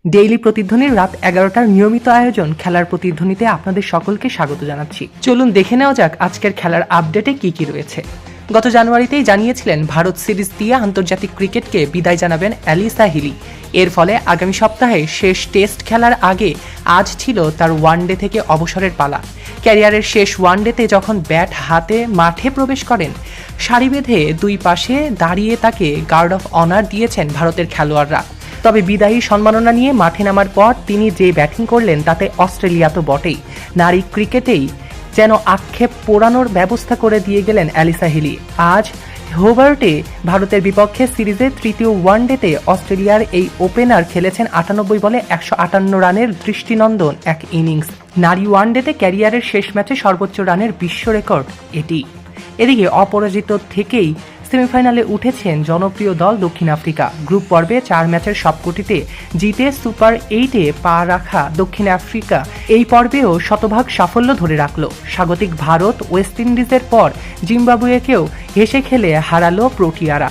Daily প্রতিধ্বনির রাত 11টার নিয়মিত আয়োজন খেলার প্রতিধ্বনিতে আপনাদের সকলকে স্বাগত জানাচ্ছি। চলুন দেখে নেওয়া যাক আজকের খেলার আপডেটে কি কি রয়েছে। গত জানুয়ারিতেই জানিয়েছিলেন ভারত সিরিজ দিয়ে আন্তর্জাতিক ক্রিকেটকে বিদায় জানাবেন অ্যালিসা হিলি। এর ফলে আগামী সপ্তাহে শেষ টেস্ট খেলার আগে আজ ছিল তার ওয়ানডে থেকে অবসরের পালা। ক্যারিয়ারের শেষ ওয়ানডেতে যখন ব্যাট হাতে মাঠে প্রবেশ করেন, সারি বেঁধে দুই পাশে দাঁড়িয়ে তাকে গার্ড অফ অনার দিয়েছেন ভারতের খেলোয়াড়রা। তবে বিদায়ী সম্মাননা নিয়ে মাঠে নামার পর তিনি যে ব্যাটিং করলেন তাতে অস্ট্রেলিয়া তো বটেই, নারী ক্রিকেটেই যেন আক্ষেপ পোড়ানোর ব্যবস্থা করে দিয়ে গেলেন অ্যালিসা হিলি। আজ হোবার্টে ভারতের বিপক্ষে সিরিজের তৃতীয় ওয়ানডেতে অস্ট্রেলিয়ার এই ওপেনার খেলেছেন 98 বলে 158 রানের দৃষ্টিনন্দন এক ইনিংস। নারী ওয়ানডেতে ক্যারিয়ারের শেষ ম্যাচে সর্বোচ্চ রানের বিশ্ব রেকর্ড এটি। এদিকে অপরাজিত থেকেই সেমিফাইনালে উঠেছেন জনপ্রিয় দল দক্ষিণ আফ্রিকা। গ্রুপ পর্বে 4 ম্যাচের সবকটিতে জিতে সুপার 8-এ পা রাখা দক্ষিণ আফ্রিকা এই পর্বেও শতভাগ সাফল্য ধরে রাখল। স্বাগতিক ভারত ওয়েস্ট ইন্ডিজের পর জিম্বাবুয়েকেও হেসে খেলে হারালো প্রোটিয়ারা।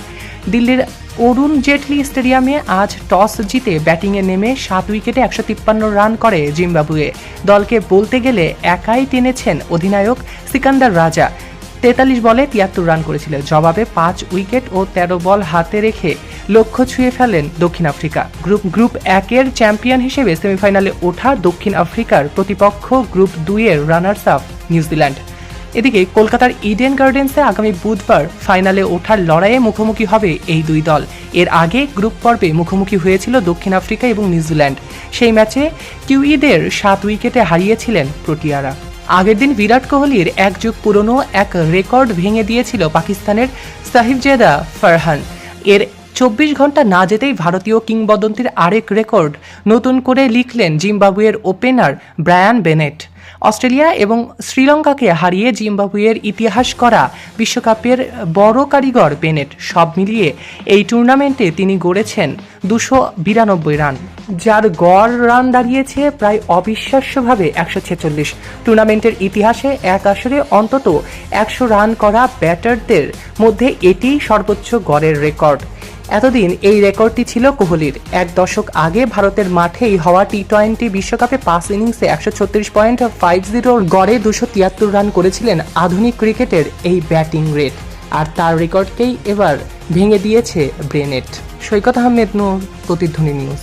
দিল্লির অরুণ জেটলি স্টেডিয়ামে আজ টস জিতে ব্যাটিংয়ে নেমে 7 উইকেটে 153 রান করে জিম্বাবুয়ে। দলকে বলতে গেলে একাই টেনেছেন অধিনায়ক সিকান্দার রাজা। 43 বলে 73 রান করেছিলেন। জবাবে 5 উইকেট ও 13 বল হাতে রেখে লক্ষ্য ছুঁয়ে ফেলেন দক্ষিণ আফ্রিকা। গ্রুপ 1-এর চ্যাম্পিয়ন হিসেবে সেমিফাইনালে ওঠা দক্ষিণ আফ্রিকার প্রতিপক্ষ গ্রুপ 2-এর রানার্স আপ নিউজিল্যান্ড। এদিকে কলকাতার ইডেন গার্ডেন্সে আগামী বুধবার ফাইনালে ওঠার লড়াইয়ে মুখোমুখি হবে এই দুই দল। এর আগে গ্রুপ পর্বে মুখোমুখি হয়েছিল দক্ষিণ আফ্রিকা এবং নিউজিল্যান্ড। সেই ম্যাচে কিউইদের 7 উইকেটে হারিয়েছিলেন প্রোটিয়ারা। আগের দিন কোহলির এক যুগ পুরনো এক রেকর্ড ভেঙে দিয়েছিল পাকিস্তানের সাহিবজাদা ফারহান। এর 24 ঘন্টা না যেতেই ভারতীয় কিংবদন্তির আরেক রেকর্ড নতুন করে লিখলেন জিম্বাবুয়ের ওপেনার ব্রায়ান বেনেট। অস্ট্রেলিয়া এবং শ্রীলঙ্কাকে হারিয়ে জিম্বাবুয়ের ইতিহাস করা বিশ্বকাপের বড় কারিগর বেনেট। সব মিলিয়ে এই টুর্নামেন্টে তিনি গড়েছেন 292 রান, যার গড় রান দাঁড়িয়েছে প্রায় অবিশ্বাস্যভাবে 146। টুর্নামেন্টের ইতিহাসে এক আসরে অন্তত 100 রান করা ব্যাটারদের মধ্যে এটিই সর্বোচ্চ গড়ের রেকর্ড। এতদিন এই রেকর্ডটি ছিল কোহলির। এক দশক আগে ভারতের মাঠেই হওয়া টি-20 বিশ্বকাপে 5 ইনিংসে 136.50 গড়ে 273 রান করেছিলেন আধুনিক ক্রিকেটের এই ব্যাটিং রেট। আর তার রেকর্ডকেই এবার ভেঙে দিয়েছে বেনেট। সৈকত আহমেদ নূর, প্রতিধ্বনি নিউজ।